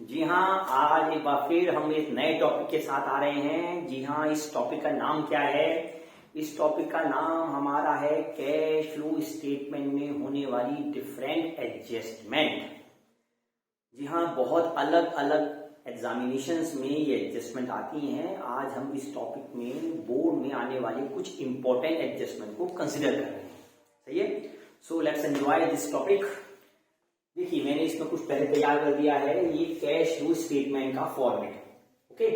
जी हाँ, आज एक बार फिर हम एक नए टॉपिक के साथ आ रहे हैं। जी हाँ, इस टॉपिक का नाम क्या है? इस टॉपिक का नाम हमारा है कैश फ्लो स्टेटमेंट में होने वाली डिफरेंट एडजस्टमेंट। जी हाँ, बहुत अलग अलग एग्जामिनेशंस में ये एडजस्टमेंट आती हैं। आज हम इस टॉपिक में बोर्ड में आने वाले कुछ इंपॉर्टेंट एडजस्टमेंट को कंसिडर कर रहे हैं। सही है? So let's enjoy this topic. देखिए, मैंने इसमें कुछ पहले तैयार कर दिया है। ये कैश फ्लो स्टेटमेंट का फॉर्मेट है। ओके,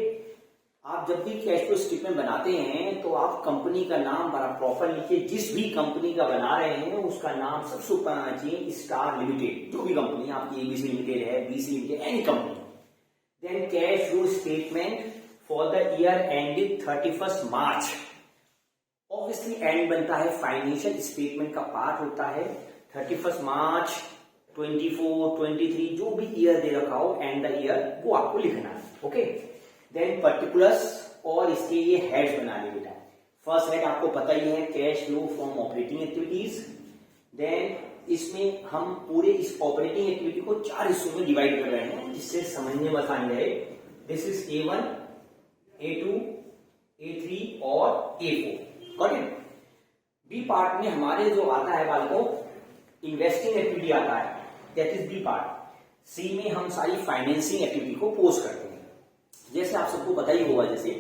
आप जब भी कैश फ्लो स्टेटमेंट बनाते हैं तो आप कंपनी का नाम बड़ा प्रॉपर लिखिए। जिस भी कंपनी का बना रहे हैं उसका नाम सबसे ऊपर आना चाहिए स्टार लिमिटेड। जो भी कंपनी आपकी एबीसी लिमिटेड है, BC limited, any company. Then cash flow statement for the year ending 31 March. Obviously end बनता है, फाइनेंशियल स्टेटमेंट का पार्ट होता है। 31 मार्च 24, 23 जो भी ईयर दे रखा हो एंड द ईयर वो आपको लिखना है। ओके, देन पर्टिकुलर्स और इसके ये हेड्स बना लिए बेटा। फर्स्ट हेड आपको पता ही है, cash flow from operating activities. Then इसमें हम पूरे इस ऑपरेटिंग एक्टिविटी को 4 हिस्सों में डिवाइड कर रहे हैं जिससे समझने में आसान रहे। This is A1, A2, A3 और A4। Got it? B part में हमारे जो आता है बालकों, इन्वेस्टिंग एक्टिविटी आता है, दैट इज बी पार्ट। सी में हम सारी फाइनेंसिंग एक्टिविटी को पोस्ट करते हैं। जैसे आप सबको पता ही होगा, जैसे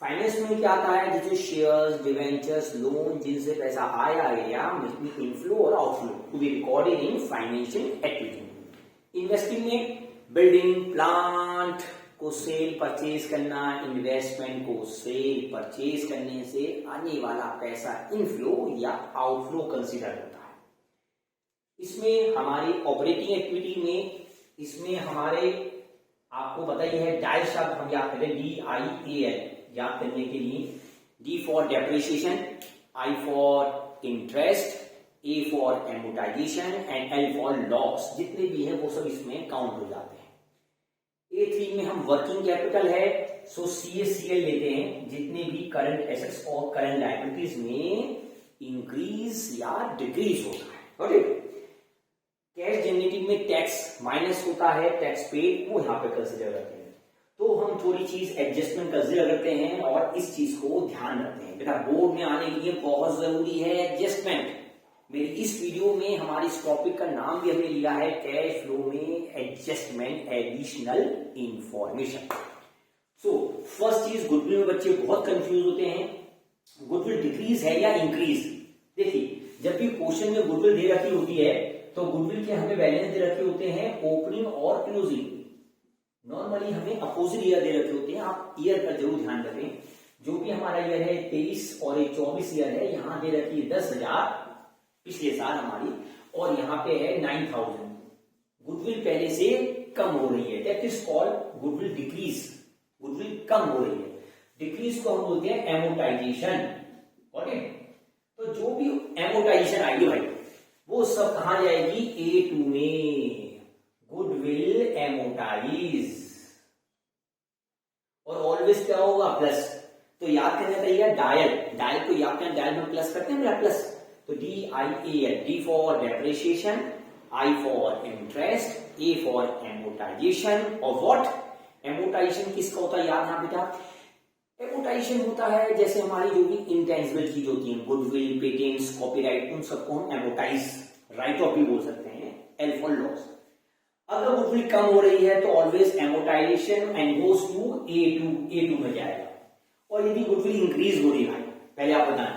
फाइनेंस में क्या आता है, जैसे शेयर्स, डिवेंचर्स, लोन, जिनसे पैसा आया गया, इनफ्लो और outflow to be recorded in financial activity. Investing में बिल्डिंग, प्लांट को सेल परचेज करना, इन्वेस्टमेंट को सेल परचेज करने से आने वाला पैसा इनफ्लो या आउटफ्लो कंसीडर होता है। इसमें हमारी ऑपरेटिंग एक्टिविटी में, इसमें हमारे आपको पता ही है, डाई शब्द हम याद करें, DIAL याद करने के लिए। D for depreciation, I for interest, A for amortization and L for loss. जितने भी है वो सब इसमें काउंट हो जाते हैं। A3 में हम वर्किंग कैपिटल है, सो CACL लेते हैं। जितने भी करंट एसेट्स और करंट लायबिलिटीज में इंक्रीज या डिक्रीज होता है। ओके, कैश जनरेटिंग में टैक्स माइनस होता है, टैक्स पेड, वो यहाँ पे कंसिडर करते हैं। तो हम थोड़ी चीज एडजस्टमेंट कंसिडर करते हैं और इस चीज को ध्यान रखते हैं। बेटा, बोर्ड में आने के लिए बहुत जरूरी है एडजस्टमेंट। मेरी इस वीडियो में हमारे इस टॉपिक का नाम भी हमने लिया है कैश फ्लो में adjustment additional information. So first चीज, गुडविल में बच्चे बहुत कंफ्यूज होते हैं। गुडविल डिक्रीज है या इंक्रीज? देखिए, जब भी क्वेश्चन में गुडविल दे रखी होती है तो गुडविल के हमें बैलेंस दे रखे होते हैं ओपनिंग और क्लोजिंग। नॉर्मली हमें अपोजिट ईयर दे रखे होते हैं। आप ईयर पर जरूर ध्यान रखें। जो भी हमारा ईयर है 23 और 24 ईयर है, यहां दे रखी है 10,000 पिछले साल हमारी, और यहाँ पे है 9,000। गुडविल पहले से कम हो रही है, that is called goodwill decrease. Goodwill कम हो रही है, डिक्रीज को हम बोलते हैं एमोटाइजेशन। ओके, तो जो भी एमोटाइजेशन आएगी भाई, वो सब कहां जाएगी? A2 में, गुडविल एमोटाइज। और ऑलवेज क्या होगा? प्लस। तो याद करना चाहिए डायल, डायल को याद करना, डायल में प्लस करते हैं मेरा प्लस। तो DIAL, D for depreciation, I for interest, A for amortization. और व्हाट? एमोटाइजेशन किसका होता है? याद यहाँ बेटा, एमोटाइजेशन होता है जैसे हमारी जो भी इंटेंजिबल चीज होती है, गुडविल, पेटेंट्स, कॉपीराइट, उन सबको हम एमोटाइज, राइट ऑफ भी बोल सकते हैं। L for loss. अगर गुडविल कम हो रही है तो always amortization and goes to A2 में जाएगा। और यदि गुडविल इंक्रीज हो रही है, पहले आप बताएं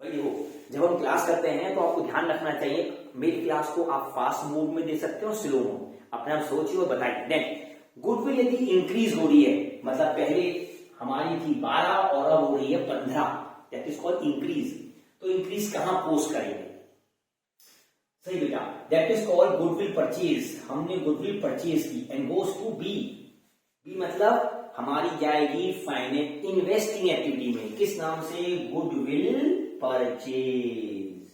भाई। देखो, जब हम क्लास करते हैं तो आपको ध्यान रखना चाहिए, मेरी क्लास को आप फास्ट मोड में दे सकते हो, स्लो मोड, अपने आप सोचिए और बताइए। देन गुडविल यदि इंक्रीज हो रही है, मतलब पहले हमारी थी 12 और अब हो रही है 15, दैट इज कॉल्ड इंक्रीज। तो इंक्रीज कहां पोस्ट करेंगे? सही बेटा, that is called goodwill purchase. हमने गुडविल परचेज की and goes to B. B मतलब हमारी जाएगी फाइनेंस इन्वेस्टिंग एक्टिविटी में, किस नाम से? Goodwill purchase.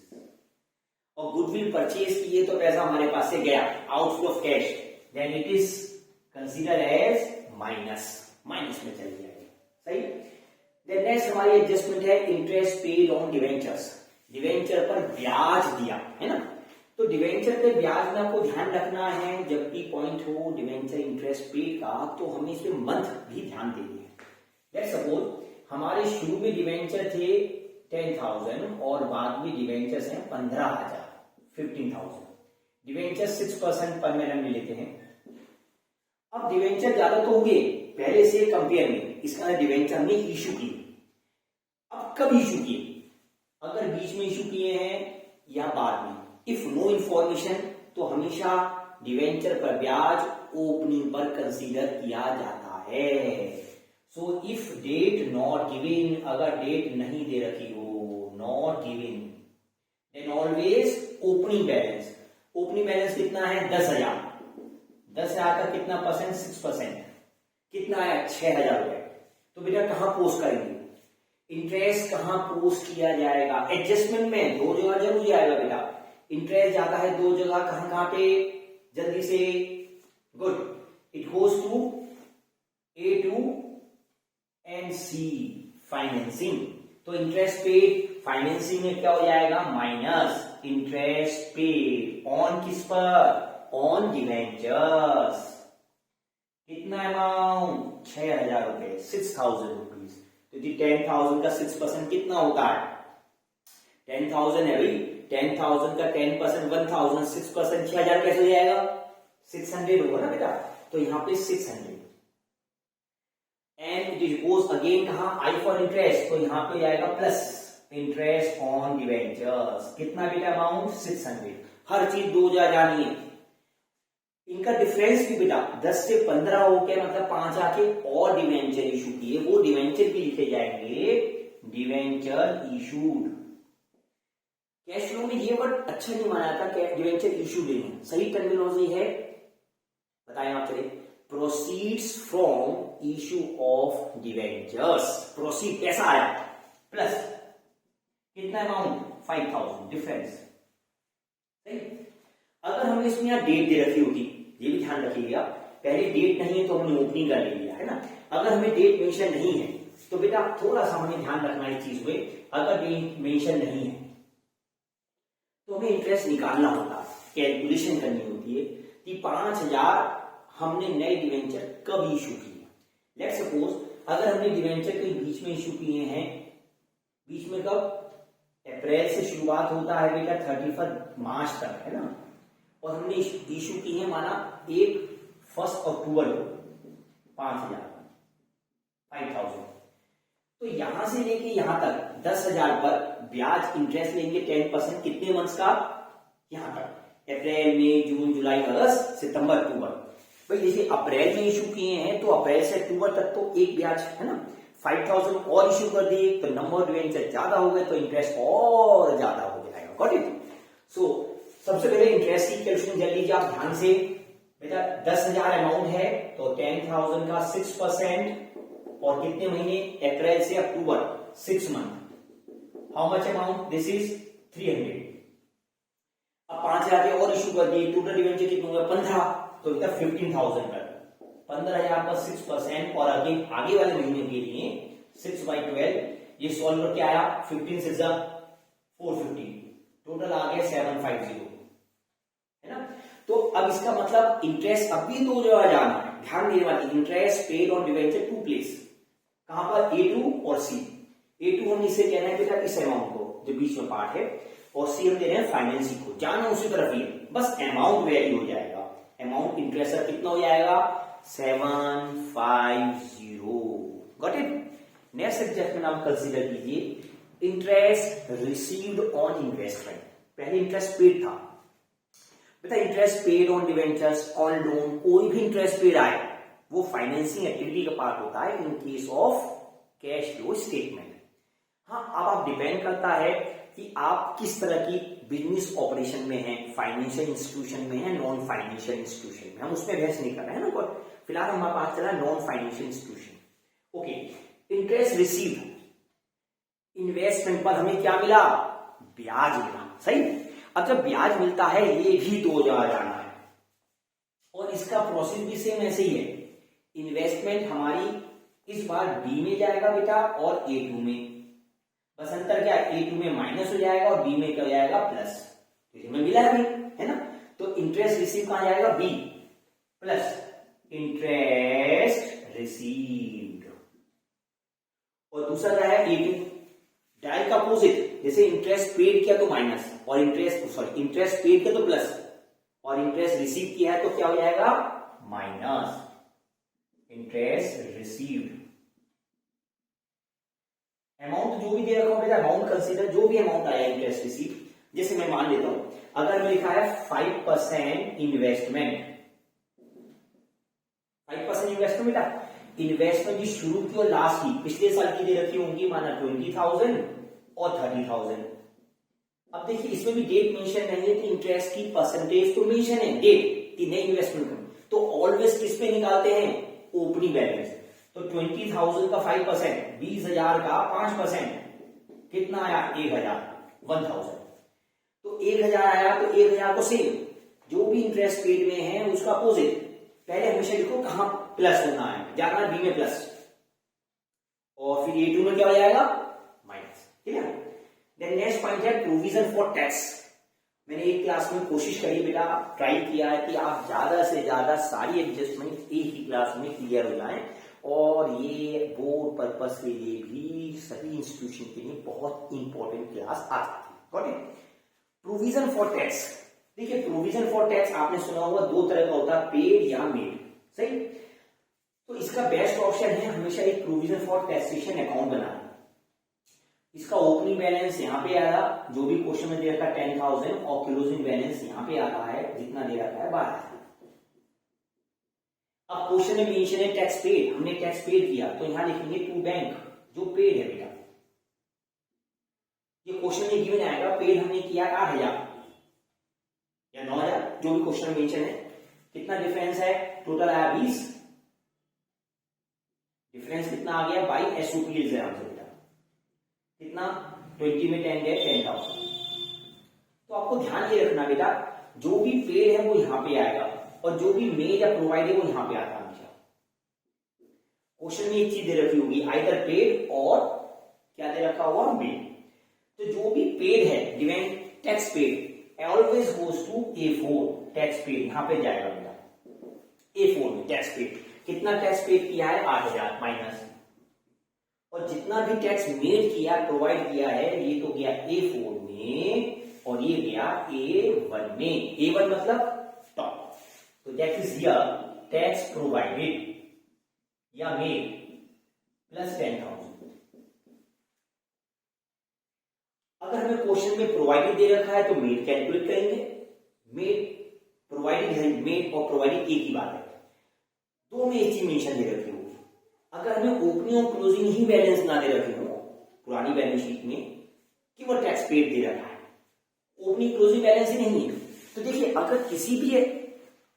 और गुडविल परचेज किए तो पैसा हमारे पास से गया, outflow of cash, then it is consider as minus, minus में चली जाएगी। सही। देन नेक्स्ट हमारी एडजस्टमेंट है interest paid on debentures. Debenture पर ब्याज दिया है ना, तो डिवेंचर पे ब्याज में आपको ध्यान रखना है, जब भी पॉइंट हो डिवेंचर इंटरेस्ट पेड का, तो हमें इसमें मंथ भी ध्यान देनी है। लेट्स सपोज हमारे शुरू में डिवेंचर थे 10,000 और बाद में डिवेंचर्स हैं 15,000, 15,000। डिवेंचर 6% पर एनम में लेते हैं। अब डिवेंचर ज्यादा तो होंगे पहले से कंपेयर में, इसका डिवेंचर हमने इशू किए। अब कब इशू किए? अगर बीच में इशू किए हैं या बाद में। इफ नो इंफॉर्मेशन तो हमेशा डिवेंचर पर ब्याज ओपनिंग पर कंसीडर किया जाता है। So if date not given, अगर डेट नहीं दे रखी हो, not given, then always opening balance. Opening balance कितना है? 10,000। 10,000 का कितना परसेंट? 6%। कितना आया? 6,000 रुपए। तो बेटा कहां पोस्ट करेंगे? इंटरेस्ट कहां पोस्ट किया जाएगा? एडजस्टमेंट में दो जगह जरूर जाएगा बेटा। इंटरेस्ट जाता है दो जगह, कहां कहां पे? जल्दी से, good, it goes to A2 and C, financing. तो इंटरेस्ट पेड फाइनेंसिंग में क्या हो जाएगा? माइनस इंटरेस्ट पेड ऑन किस पर? On debentures. कितना अमाउंट? 6,000 रुपए, 6,000 रुपीज। तो जी 10,000 का 6% कितना होता है? 10,000 है भाई, 10,000 का 10% 1,000, 6% 6,000 कैसे हो जाएगा? 600 होगा ना बेटा। तो यहां पे 600 एंड इट गोज अगेन कहां? I for interest. तो यहां पे जाएगा प्लस इंटरेस्ट ऑन डिवेंचर्स। कितना बेटा अमाउंट? 600। हर चीज दो जा जानी है। इनका डिफरेंस भी बेटा 10 से 15 हो गया, मतलब 5 आके और डिवेंचर इशू किए, वो डिवेंचर भी लिखे जाएंगे डिवेंचर इशूड। कैश फ्लो में ये वर्ड अच्छा नहीं माना था, डिवेंचर इशूड नहीं, सही टर्मिनोलॉजी है, बताएं आप चले। Proceeds from issue of debentures. Proceed कैसा आया? प्लस कितना अमाउंट? 5,000 डिफरेंस। सही। अगर हमने इसमें यहां डेट दे रखी होती, ये भी ध्यान रखिएगा, पहले डेट नहीं है तो हमने ओपनिंग कर लिया है ना। अगर हमें डेट मेंशन नहीं है तो बेटा थोड़ा सा हमें ध्यान रखना है चीज में, अगर डेट मेंशन नहीं है तो हमें इंटरेस्ट निकालना होता है, कैलकुलेशन करनी होती है कि 5,000 हमने नए डिवेंचर कब इशू किए। लेट्स सपोज अगर हमने डिवेंचर कहीं बीच में इशू किए हैं, बीच में कब? अप्रैल से शुरुआत होता है बेटा 31 मार्च तक, है ना, और हमने इशू की है माना 1 अक्टूबर को 5,000, तो यहां से लेके यहां तक 10,000 पर ब्याज इंटरेस्ट लेंगे 10%। कितने मंथ्स का? यहां तक अप्रैल, मई, जून, जुलाई, अगस्त, सितंबर, अक्टूबर। भाई जैसे अप्रैल में इशू किए हैं तो अप्रैल से अक्टूबर तक तो एक ब्याज है ना, 5,000 और इशू कर दिए तो नंबर ऑफ डिवेंचर ज्यादा हो गए तो इंटरेस्ट और ज्यादा हो जाएगा। Got it? सो सबसे पहले इंटरेस्ट की कैलकुलेशन कर लीजिए आप ध्यान से। बेटा 10,000 अमाउंट है तो 10,000 का 6%, और कितने महीने? अप्रैल से अक्टूबर, 6 month. How much amount? This is 300। अब 5,000 और इशू कर दिए, टोटल डिवेंचर कितने होंगे? 15, तो बेटा 15,000 कर 15,000 का 6%, और आगे वाले महीने के लिए 6/12, ये सॉल्व करके आया 15 से 450, टोटल आ गया 750, है ना। तो अब इसका मतलब इंटरेस्ट अभी दो जगह जाना है, ध्यान देने वाली। Interest paid on debenture to place, कहां पर? A2 और C। A2 हम इसे कहना है बेटा इस अमाउंट को जो बीच में पार्ट है, और C हम दे रहे हैं फाइनेंसिंग को, जाना उसी तरफ ही है, बस अमाउंट वैल्यू हो जाएगा। अमाउंट इंटरेस्ट कितना हो जाएगा? 750। Got it? नेक्स्ट एडजस्टमेंट आप कंसीडर कीजिए, इंटरेस्ट रिसीव्ड ऑन इन्वेस्टमेंट। पहले इंटरेस्ट पेड था बेटा, interest paid on debentures, on loan, कोई भी इंटरेस्ट पेड आए वो फाइनेंसिंग एक्टिविटी का पार्ट होता है in case of cash flow statement. हाँ, अब आप डिपेंड करता है कि आप किस तरह की बिजनेस ऑपरेशन में हैं, फाइनेंशियल इंस्टीट्यूशन में है, नॉन फाइनेंशियल इंस्टीट्यूशन में। हम उसमें बहस नहीं कर रहे हैं ना, फिलहाल हमारे पास चला non financial institution. Okay, interest receive, investment पर हमें क्या मिला? ब्याज मिला। सही। अब जब ब्याज मिलता है ये भी दो जगह जाना है, और इसका प्रोसेस भी सेम ऐसे ही है। इन्वेस्टमेंट हमारी इस बार बी में जाएगा बेटा और A2 में, बस अंतर क्या? A2 में माइनस हो जाएगा और B में क्या हो जाएगा? प्लस। तो हमें मिला है भाई, इंटरेस्ट रिसीव कहां जाएगा, बी प्लस इंटरेस्ट रिसीव्ड। और दूसरा क्या है, ए2, डायरेक्ट अपोजिट, जैसे इंटरेस्ट पेड किया तो माइनस, और इंटरेस्ट पेड किया तो प्लस, और इंटरेस्ट रिसीव किया है तो क्या हो जाएगा, माइनस इंटरेस्ट रिसीव्ड। अमाउंट जो भी दे रखा हूं बेटा, अमाउंट कंसीडर, जो भी अमाउंट आया इंटरेस्ट रिसीव, जैसे मैं मान लेता हूं अगर मैं लिखा है 5% इन्वेस्टमेंट, 5% इन्वेस्टमेंट बेटा, इन्वेस्टमेंट की शुरू की और लास्ट की पिछले साल की दे रखी होंगी, माना 20,000 और 30,000। अब देखिए इसमें भी डेट मेंशन नहीं है, तो इंटरेस्ट की परसेंटेज तो मेंशन है, डेट की नई इन्वेस्टमेंट का, तो ऑलवेज किस पे निकालते हैं, ओपनिंग बैलेंस। तो 20,000 का 5%, 20,000 का 5%, कितना आया, 1,000। तो 1,000 आया तो 1,000 को सेम, जो भी इंटरेस्ट पेड में है उसका अपोजिट, पहले हमेशा लिखो कहां प्लस होना है, जाना बी में प्लस, और फिर ए2 में क्या हो जाएगा, माइनस। ठीक है। देन नेक्स्ट पॉइंट है प्रोविजन फॉर टैक्स। मैंने एक क्लास में कोशिश करी बेटा, ट्राई किया है कि आप ज्यादा से ज्यादा सारी एडजस्टमेंट एक ही क्लास में क्लियर हो जाएं, और ये बोर्ड पर्पस के लिए भी सभी इंस्टीट्यूशन के लिए बहुत इंपॉर्टेंट क्लास आ सकती है। Got it. Provision for tax, देखिए प्रोविजन फॉर टैक्स आपने सुना होगा दो तरह का होता है, पेड या मेड, सही। तो इसका बेस्ट ऑप्शन है हमेशा एक प्रोविजन फॉर टैक्सेशन अकाउंट बनाना। इसका ओपनिंग बैलेंस यहाँ पे आया, जो भी क्वेश्चन में दे रखा है 10,000, और क्लोजिंग बैलेंस यहाँ पे आता है जितना दे रखा है 12,000। अब क्वेश्चन में मेंशन है टैक्स पेड, हमने टैक्स पेड किया तो यहां लिखेंगे टू बैंक, जो पेड है बेटा। ये क्वेश्चन में गिवन आएगा, पेड हमने किया 8,000 या 9,000, जो भी क्वेश्चन में मेंशन है। कितना डिफरेंस है, टोटल आया 20, डिफरेंस कितना आ गया, बाई एसओपी से बेटा, कितना 20 में 10 है 10,000। तो आपको ध्यान ये रखना बेटा, जो भी पेड है वो यहां पे आएगा, और जो भी मेड या प्रोवाइड है वो यहां पे आता है हमेशा। क्वेश्चन में एक चीज दे रखी होगी, आइदर पेड और क्या दे रखा होगा, मेड। तो जो भी पेड है, given tax paid always goes to A4, tax paid यहां पे जाएगा बेटा, A4 में टैक्स पेड। कितना टैक्स पेड किया है, 8,000 माइनस, और जितना भी टैक्स मेड किया, प्रोवाइड किया है, ये तो गया A4 में, और ये गया A1 में। A1 मतलब टॉप, तो that is here tax provided या मेड प्लस 10,000। अगर हमें क्वेश्चन में प्रोवाइडेड दे रखा है तो मेड कैलकुलेट करेंगे, मेड प्रोवाइडेड है, मेड और प्रोवाइडेड एक ही बात है, दो में एक चीज मेंशन दे रखी होगी। अगर हमें ओपनिंग और क्लोजिंग ही बैलेंस ना दे रखे हो पुरानी बैलेंस शीट में, कि वो टैक्स पेड दे रखा है, ओपनिंग क्लोजिंग बैलेंस ही नहीं है, तो देखिए अगर किसी भी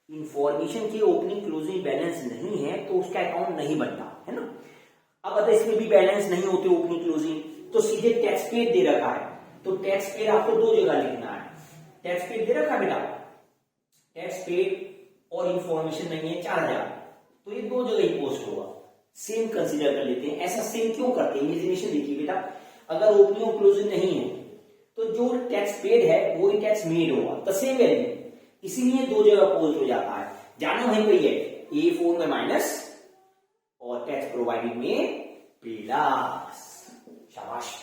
इंफॉर्मेशन के ओपनिंग क्लोजिंग बैलेंस नहीं है तो उसका अकाउंट नहीं बनता है ना। अब अगर इसमें भी बैलेंस नहीं होते ओपनिंग क्लोजिंग, तो सीधे टैक्स पेड दे रखा है, तो टैक्स पेड आपको दो जगह लिखना है। टैक्स पेड दे रखा है बेटा, टैक्स पेड और इंफॉर्मेशन नहीं है 4,000, तो ये दो जगह ही पोस्ट होगा, सेम कंसीडर कर लेते हैं। ऐसा सेम क्यों करते हैं, इमेजिनेशन देखिए बेटा, अगर ओपनिंग और क्लोजिंग नहीं है तो जो टैक्स पेड है वो ही टैक्स मेड होगा, द सेम वैल्यू, इसीलिए दो जगह पोस्ट हो जाता है। जाना वहीं पे है, A4 में माइनस और टैक्स प्रोवाइडेड में प्लस, शाबाश।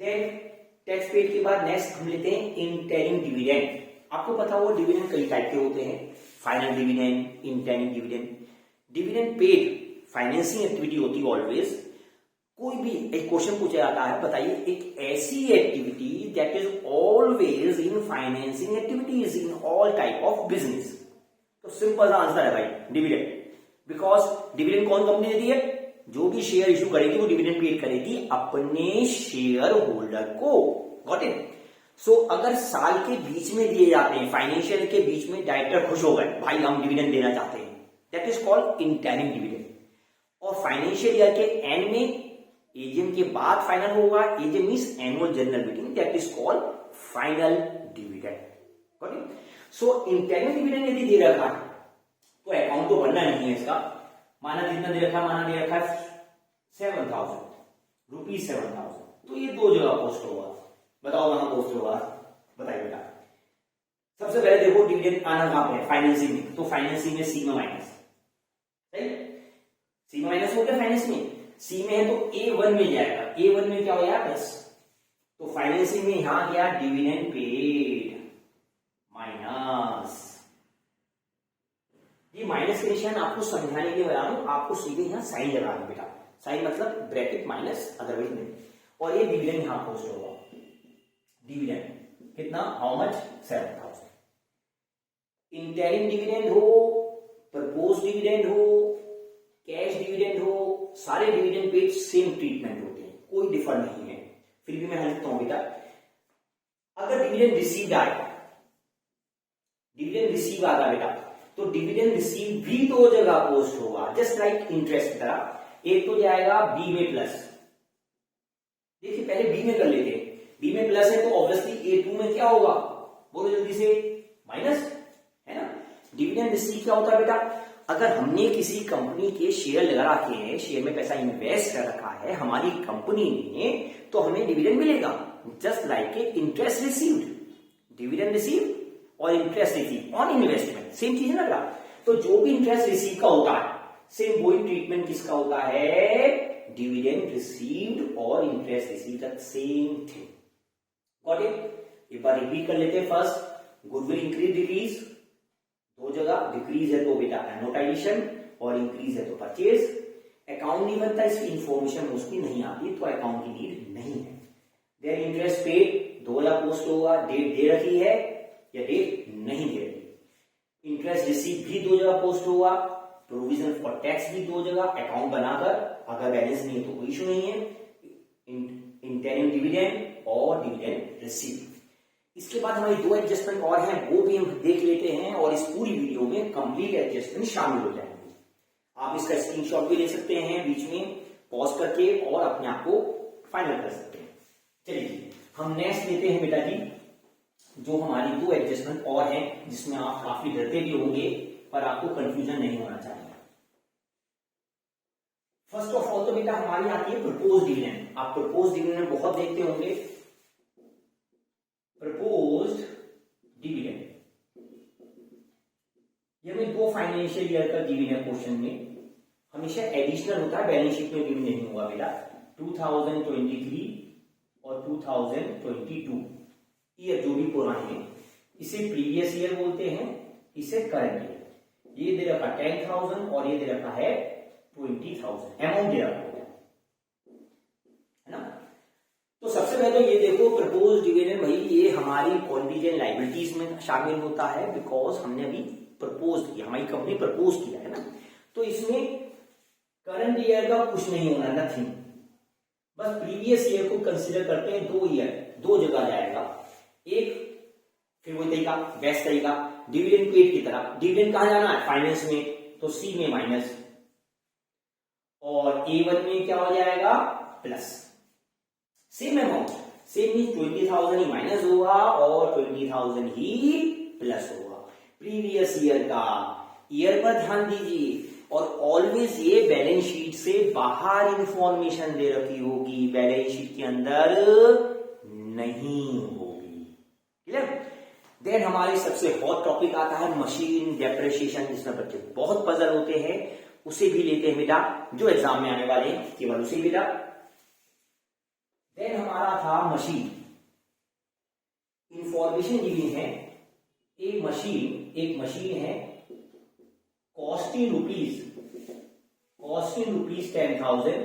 देन टैक्स पेड के बाद नेक्स्ट हम लेते हैं इंटरिम डिविडेंड। आपको पता होगा डिविडेंड कई टाइप के होते हैं, final dividend, interim dividend. Dividend paid financing activity होती है ऑलवेज। कोई भी एक क्वेश्चन पूछा जाता है, बताइए एक ऐसी activity that is always in financing activities in all type of business. तो सिंपल आंसर है भाई डिविडेंड, बिकॉज डिविडेंड कौन कंपनी देती है, जो भी शेयर इशू करेगी वो डिविडेंड पेड करेगी अपने शेयर होल्डर को। Got it. सो अगर साल के बीच में दिए जाते हैं, फाइनेंशियल के बीच में डायरेक्टर खुश हो गए, भाई हम डिविडेंड देना चाहते हैं, that is called interim dividend. और फाइनेंशियल ईयर के एंड में एजीएम के बाद फाइनल होगा, AGM means annual general meeting, that is called final dividend. Got it. So interim dividend यदि दे रखा है तो अकाउंट तो बनना नहीं है इसका। माना जितना दे रखा, माना दे रखा 7,000 रुपीज, 7,000, तो ये दो जगह पोस्ट होगा। बताओ कहां पोस्ट होगा, बताइए बेटा। सबसे पहले देखो डिविडेंड आना कहां पे है, फाइनेंसिंग में, तो फाइनेंसिंग में सी में माइनस, सही, सी में माइनस हो गया, फाइनेंस में सी में है तो A1 में जाएगा, A1 में क्या हो गया प्लस, तो फाइनेंसिंग में यहां गया डिविडेंड पेड माइनस, ये माइनस के निशान आपको समझाने के लिए बता रहा हूं, आपको सीधे यहां साइन लगा दो बेटा, साइन मतलब ब्रैकेट माइनस अदरवाइज नहीं, और ये डिविडेंड यहां पोस्ट होगा, डिविडेंड कितना, हाउ मच, 7,000, इंटरिम डिविडेंड हो, प्रपोज डिविडेंड हो, कैश डिविडेंड हो, सारे डिविडेंड पे सेम ट्रीटमेंट होते हैं, कोई डिफर नहीं है, फिर भी मैं लिखता हूं बेटा, अगर डिविडेंड रिसीव आएगा, डिविडेंड रिसीव आएगा बेटा, तो डिविडेंड रिसीव भी दो जगह पोस्ट होगा, जस्ट लाइक इंटरेस्ट की तरह, एक तो जाएगा बी में प्लस, देखिए पहले बी में कर लेते हैं, बी में प्लस है तो ऑब्वियसली A2 में क्या होगा, बोलो जल्दी से, माइनस, है ना। डिविडेंड रिसीव क्या होता है बेटा, अगर हमने किसी कंपनी के शेयर लगा रखे हैं, शेयर में पैसा इन्वेस्ट कर रखा है हमारी कंपनी ने, तो हमें डिविडेंड मिलेगा, just like a interest received, dividend receive और interest receive on investment same चीज है ना बेटा, तो जो भी इंटरेस्ट रिसीव का होता है सेम वही ट्रीटमेंट किसका होता है, डिविडेंड रिसीव्ड और इंटरेस्ट रिसीव का सेम थिंग, गॉट इट। एक बार रिपीट कर लेते हैं, फर्स्ट गुडविल इंक्रीज डिक्रीज, दो जगह, डिक्रीज है तो बेटा एनोटाइजेशन और इंक्रीज है तो परचेज, अकाउंट नहीं बनता, इसकी इंफॉर्मेशन मोस्टली नहीं आती तो अकाउंट की नीड नहीं है, their interest paid 2 lakh post होगा, डेट दे रखी है या डेट नहीं दे रही, इंटरेस्ट रिसीव भी 2 जगह पोस्ट होगा, प्रोविजन फॉर टैक्स भी 2 जगह, अकाउंट बनाकर, अगर बैलेंस नहीं है तो कोई इशू नहीं है, इंटरिम डिविडेंड और डिविडेंड रिसीव। इसके बाद हमारी 2 एडजस्टमेंट और हैं, वो भी हम देख लेते हैं और इस पूरी वीडियो में कंप्लीट एडजस्टमेंट शामिल हो जाएंगे। आप इसका स्क्रीनशॉट भी ले सकते हैं बीच में पॉज करके और अपने आप को फाइनल कर सकते हैं। चलिए हम नेक्स्ट लेते हैं बेटा जी, जो हमारी 2 एडजस्टमेंट और हैं जिसमें आप काफी डरते भी होंगे पर आपको कंफ्यूजन नहीं होना चाहिए। फर्स्ट ऑफ ऑल तो बेटा हमारी आती है प्रपोज डिविडेंड, आप प्रपोज डिविडेंड बहुत देखते होंगे, प्रपोज्ड डिविडेंड, ये हमें 2 फाइनेंशियल ईयर का गिवन है क्वेश्चन में, हमेशा एडिशनल होता है, बैलेंस शीट में गिवन नहीं हुआ बेटा, 2023 और 2022 ईयर जो भी पुराने हैं इसे प्रीवियस ईयर बोलते हैं, इसे करंट ईयर, ये दे रखा 10,000 और ये दे रखा है 20,000, अमाउंट दे रखा है ना। तो सबसे पहले ये देखो प्रपोज डिविडेंड, भाई ये हमारी कॉन्टिजेंट लायबिलिटीज में शामिल होता है, बिकॉज हमने अभी प्रपोज किया, हमारी कंपनी प्रपोज किया है ना, तो इसमें करंट ईयर का कुछ नहीं होना, नथिंग, बस प्रीवियस ईयर को कंसीडर करते हैं, 2 ईयर 2 जगह जाएगा, एक फिर वही तरीका बेस्ट तरीका डिविडेंड पेड की तरह, डिविडेंड कहां जाना है, फाइनेंस में, तो सी में माइनस, और A1 में क्या हो जाएगा plus, same amount, same mean 20,000 ही माइनस होगा और 20,000 ही प्लस होगा, प्रीवियस ईयर का, ईयर पर ध्यान दीजिए, और ऑलवेज ये बैलेंस शीट से बाहर इंफॉर्मेशन दे रखी होगी, बैलेंस शीट के अंदर नहीं होगी, क्लियर। देन हमारे सबसे हॉट टॉपिक आता है मशीन डेप्रिसिएशन, जिसमें बच्चे बहुत पजल होते हैं, उसे भी लेते हैं बेटा, जो एग्जाम में आने वाले हैं केवल उसे बेटा। देन हमारा था मशीन, इंफॉर्मेशन दी है, एक मशीन है, costing rupees 10,000,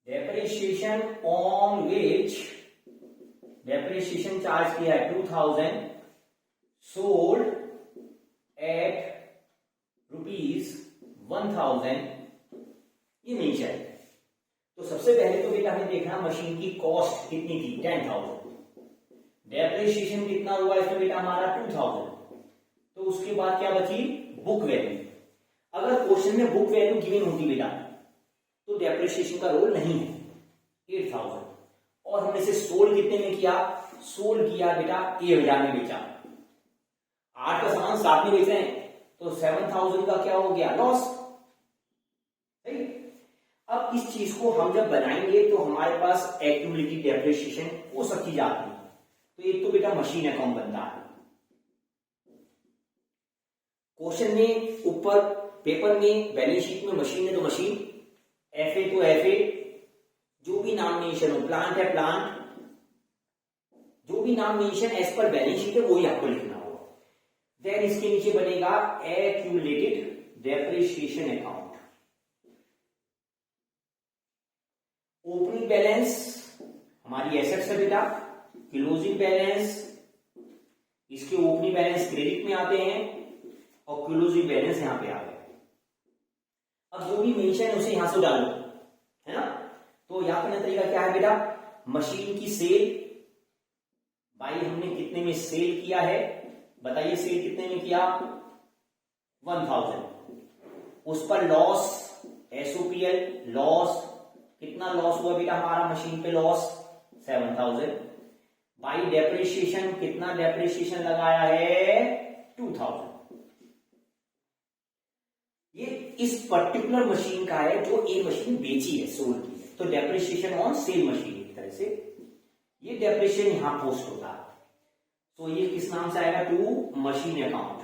depreciation on which depreciation charge किया है 2,000, सोल्ड एट ₹1,000, ये नहीं चाहिए। तो सबसे पहले तो बेटा हमें देखना मशीन की कॉस्ट कितनी थी, 10,000, डेप्रिसिएशन कितना हुआ इसमें बेटा हमारा 2,000, तो उसके बाद क्या बची बुक वैल्यू। अगर क्वेश्चन में बुक वैल्यू गिवन होती बेटा तो डेप्रिसिएशन का रोल नहीं है, 8,000, और हमने इसे सोल्ड कितने में किया, सोल्ड किया बेटा 1,000 में बेचा, 8 का सामान 7 में बेच रहे हैं तो 7,000 का क्या हो गया लॉस, सही। अब इस चीज को हम जब बनाएंगे तो हमारे पास एक्यूमुलेटेड डेप्रिसिएशन वो सब चीज आती है, तो एक तो बेटा मशीन अकाउंट बनता है, क्वेश्चन में ऊपर पेपर में बैलेंस शीट में मशीन है तो मशीन, एफए तो एफए, जो भी नाम मेंशन हो, प्लांट है प्लांट, जो भी नाम mention as per balance sheet है वही आपको लिखना होगा। देन इसके नीचे बनेगा accumulated depreciation account. Opening balance हमारी एसेट्स है बेटा, क्लोजिंग बैलेंस, इसके ओपनिंग बैलेंस क्रेडिट में आते हैं और क्लोजिंग बैलेंस यहां पे आ गए। अब जो भी मेंशन है उसे यहां से डालो, है ना। तो यहां पर तरीका क्या है बेटा, मशीन की सेल, भाई हमने कितने में सेल किया है, बताइए सेल कितने में किया, 1000। उस पर लॉस, एसओपीएल लॉस, कितना लॉस हुआ बेटा हमारा मशीन पे लॉस, 7000। बाई डेप्रिसिएशन, कितना डेप्रिसिएशन लगाया है, 2000। ये इस पर्टिकुलर मशीन का है जो ये मशीन बेची है, सोल्ड की है, तो डेप्रिसिएशन ऑन सेल मशीन की तरह से ये डेप्रिसिएशन यहां पोस्ट होता है। तो ये किस नाम से आएगा, टू मशीन अकाउंट।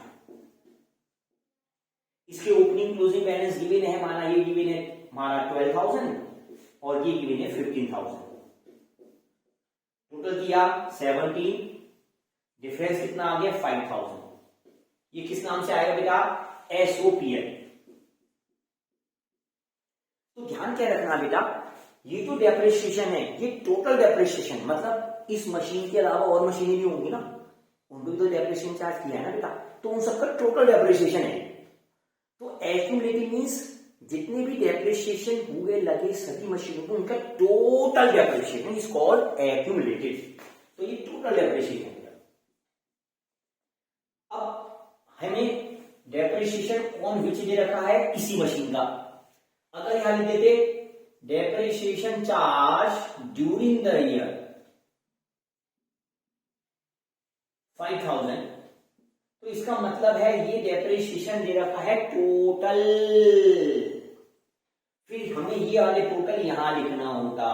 इसके ओपनिंग क्लोजिंग बैलेंस गिवन है, माना ये गिवन है हमारा 12000 और ये गिवन है 15000। टोटल किया 17, डिफरेंस कितना आ गया 5000। ये किस नाम से आएगा बेटा, एसओपीएल। तो ध्यान क्या रखना बेटा, ये जो डेप्रिसिएशन है ये टोटल डेप्रिसिएशन, मतलब इस मशीन के अलावा और मशीनें भी होंगी ना, उनको भी तो डेप्रिसिएशन चार्ज किया है ना बेटा, तो उन सबका टोटल डेप्रिसिएशन है। तो एक्यूमुलेटिव मींस जितने भी डेप्रिसिएशन हुए लगे सभी मशीनों को उनका total depreciation is called accumulated. तो ये टोटल डेप्रिसिएशन है। अब हमें डेप्रिसिएशन ऑन विच दे रखा है, इसी मशीन का। अगर यहां लिख देते depreciation charge during the year 5000, तो इसका मतलब है ये डेप्रिसिएशन दे रखा है टोटल। फिर हमें ये वाले टोटल यहां लिखना होगा,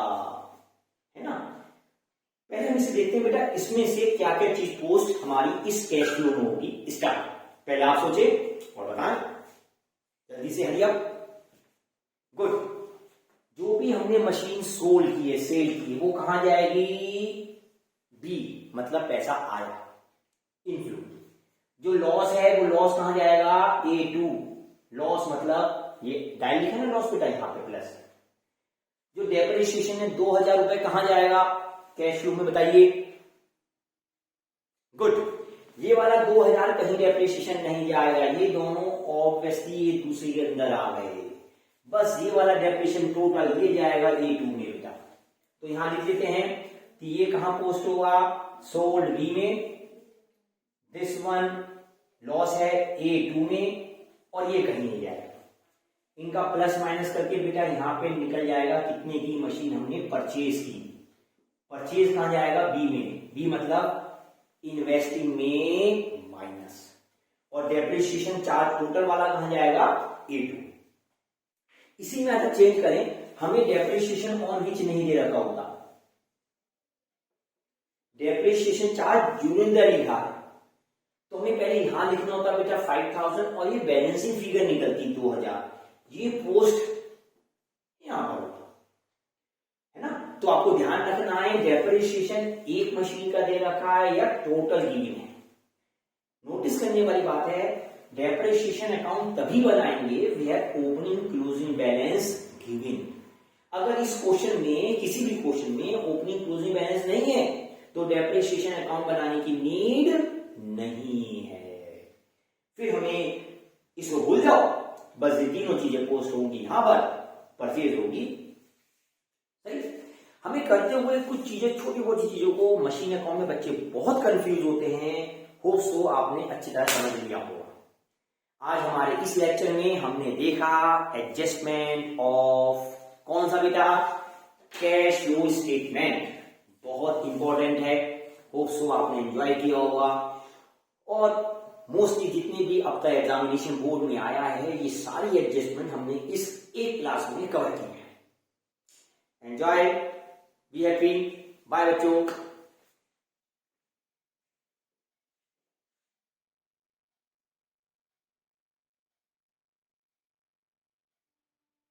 है ना। पहले हम इसे देखते हैं बेटा, इसमें से क्या क्या चीज पोस्ट हमारी इस कैश फ्लो में होगी। स्टार्ट, पहले आप सोचे और बताएं, जल्दी से हरिया। गुड। जो भी हमने मशीन सोल्ड की है, सेल की है, वो कहां जाएगी, बी, मतलब पैसा आया, इनफ्लो। जो लॉस है वो लॉस कहां जाएगा, A2, लॉस मतलब ये डाई लिखा ना लॉस पे डाई, यहां पे प्लस। जो डेप्रिसिएशन है 2000 रुपए कहां जाएगा कैश फ्लो में, बताइए। गुड। ये वाला 2000 कहीं डेप्रिसिएशन नहीं जाएगा, ये दोनों ऑब्वियसली एक दूसरे के अंदर आ गए। बस ये वाला डेप्रिसिएशन टोटल ये जाएगा A2 में बेटा। तो यहां लिख देते हैं कि ये कहां पोस्ट होगा, सोल्ड बी में, दिस वन लॉस है A2 में, और ये कहीं नहीं जाएगा। इनका प्लस माइनस करके बेटा यहां पे निकल जाएगा कितने की मशीन हमने परचेज की। परचेज कहां जाएगा, बी में, बी मतलब इन्वेस्टिंग में माइनस, और डेप्रिसिएशन चार्ज टोटल वाला कहां जाएगा, A2। इसी में अगर चेंज करें, हमें डेप्रिसिएशन ऑन विच नहीं दे रखा होता, डेप्रिसिएशन चार्ज ड्यूरिंग द लिखा है, तो हमें पहले यहां लिखना होता बेटा 5000 और ये बैलेंसिंग फिगर निकलती 2000, ये पोस्ट यहां पर होता है ना। तो आपको ध्यान रखना है डेप्रिसिएशन एक मशीन का दे रखा है या टोटल गिवन है। नोटिस करने वाली बात है, डेप्रिसिएशन अकाउंट तभी बनाएंगे where opening closing balance given. अगर इस क्वेश्चन में, किसी भी क्वेश्चन में ओपनिंग क्लोजिंग बैलेंस नहीं है तो डेप्रिसिएशन अकाउंट बनाने की नीड नहीं है। फिर हमें इसको भूल जाओ, बस ये तीनों चीजें पोस्ट होंगी यहां पर, परचेज होगी, सही। हमें करते हुए कुछ चीजें, छोटी मोटी चीजों को मशीन अकाउंट में बच्चे बहुत कंफ्यूज होते हैं। होप सो आपने अच्छी तरह समझ लिया होगा। आज हमारे इस लेक्चर में हमने देखा एडजस्टमेंट ऑफ कौन सा बेटा, कैश फ्लो स्टेटमेंट, बहुत इंपॉर्टेंट है। होप सो आपने एंजॉय किया होगा, और मोस्टली जितने भी अब तक एग्जामिनेशन बोर्ड में आया है ये सारी एडजस्टमेंट हमने इस एक क्लास में कवर की है। एंजॉय, बी हैप्पी, बाय बच्चों।